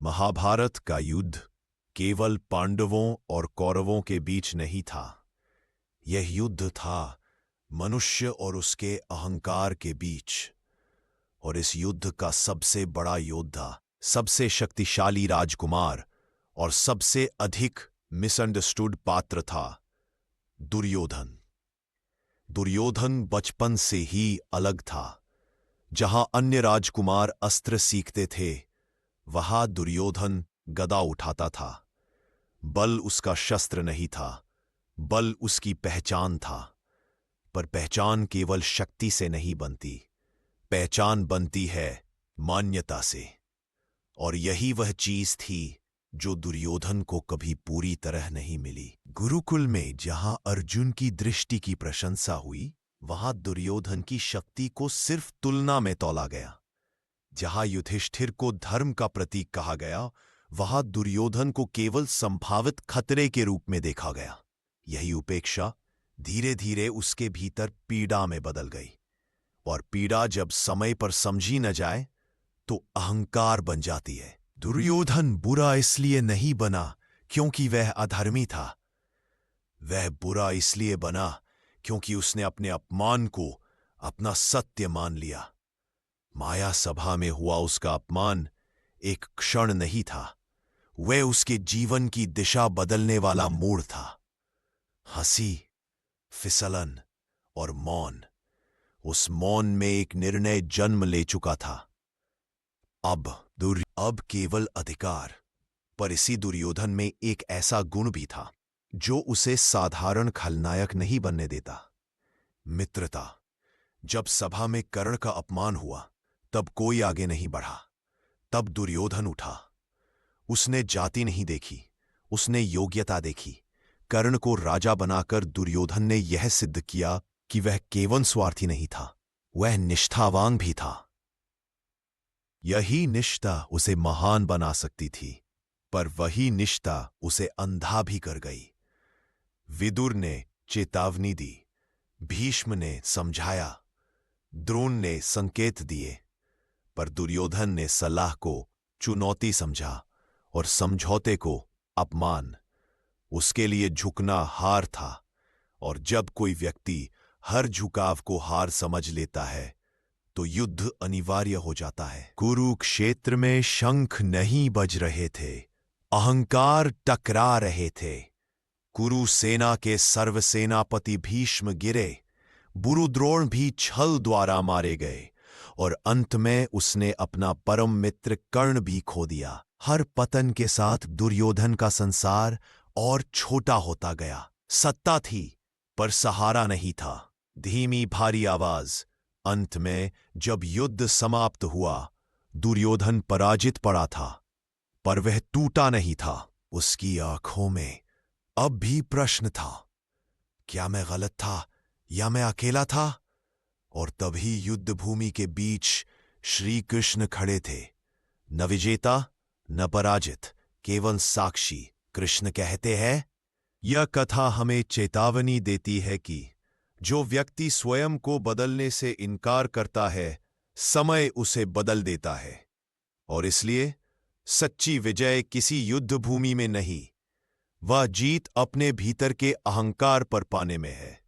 महाभारत का युद्ध केवल पांडवों और कौरवों के बीच नहीं था। यह युद्ध था मनुष्य और उसके अहंकार के बीच। और इस युद्ध का सबसे बड़ा योद्धा, सबसे शक्तिशाली राजकुमार और सबसे अधिक मिसअंडरस्टूड पात्र था दुर्योधन। दुर्योधन बचपन से ही अलग था। जहां अन्य राजकुमार अस्त्र सीखते थे, वहां दुर्योधन गदा उठाता था। बल उसका शस्त्र नहीं था, बल उसकी पहचान था। पर पहचान केवल शक्ति से नहीं बनती, पहचान बनती है मान्यता से। और यही वह चीज थी जो दुर्योधन को कभी पूरी तरह नहीं मिली। गुरुकुल में जहां अर्जुन की दृष्टि की प्रशंसा हुई, वहां दुर्योधन की शक्ति को सिर्फ तुलना में तौला गया। जहां युधिष्ठिर को धर्म का प्रतीक कहा गया, वहां दुर्योधन को केवल संभावित खतरे के रूप में देखा गया। यही उपेक्षा धीरे धीरे उसके भीतर पीड़ा में बदल गई। और पीड़ा जब समय पर समझी न जाए तो अहंकार बन जाती है। दुर्योधन बुरा इसलिए नहीं बना क्योंकि वह अधर्मी था। वह बुरा इसलिए बना क्योंकि उसने अपने अपमान को अपना सत्य मान लिया। माया सभा में हुआ उसका अपमान एक क्षण नहीं था, वह उसके जीवन की दिशा बदलने वाला मोड़ था। हंसी, फिसलन और मौन, उस मौन में एक निर्णय जन्म ले चुका था। अब केवल अधिकार। पर इसी दुर्योधन में एक ऐसा गुण भी था जो उसे साधारण खलनायक नहीं बनने देता, मित्रता। जब सभा में कर्ण का अपमान हुआ, तब कोई आगे नहीं बढ़ा। तब दुर्योधन उठा। उसने जाति नहीं देखी, उसने योग्यता देखी। कर्ण को राजा बनाकर दुर्योधन ने यह सिद्ध किया कि वह केवल स्वार्थी नहीं था, वह निष्ठावान भी था। यही निष्ठा उसे महान बना सकती थी, पर वही निष्ठा उसे अंधा भी कर गई। विदुर ने चेतावनी दी, भीष्म ने समझाया, द्रोण ने संकेत दिए, पर दुर्योधन ने सलाह को चुनौती समझा और समझौते को अपमान। उसके लिए झुकना हार था। और जब कोई व्यक्ति हर झुकाव को हार समझ लेता है, तो युद्ध अनिवार्य हो जाता है। कुरुक्षेत्र में शंख नहीं बज रहे थे, अहंकार टकरा रहे थे। कुरु सेना के सर्वसेनापति भीष्म गिरे, बुरुद्रोण भी छल द्वारा मारे गए, और अंत में उसने अपना परम मित्र कर्ण भी खो दिया। हर पतन के साथ दुर्योधन का संसार और छोटा होता गया। सत्ता थी, पर सहारा नहीं था। धीमी भारी आवाज। अंत में जब युद्ध समाप्त हुआ, दुर्योधन पराजित पड़ा था, पर वह टूटा नहीं था। उसकी आंखों में अब भी प्रश्न था, क्या मैं गलत था या मैं अकेला था? और तभी युद्ध भूमि के बीच श्री कृष्ण खड़े थे, न विजेता न पराजित, केवल साक्षी। कृष्ण कहते हैं, यह कथा हमें चेतावनी देती है कि जो व्यक्ति स्वयं को बदलने से इनकार करता है, समय उसे बदल देता है। और इसलिए सच्ची विजय किसी युद्ध भूमि में नहीं, वह जीत अपने भीतर के अहंकार पर पाने में है।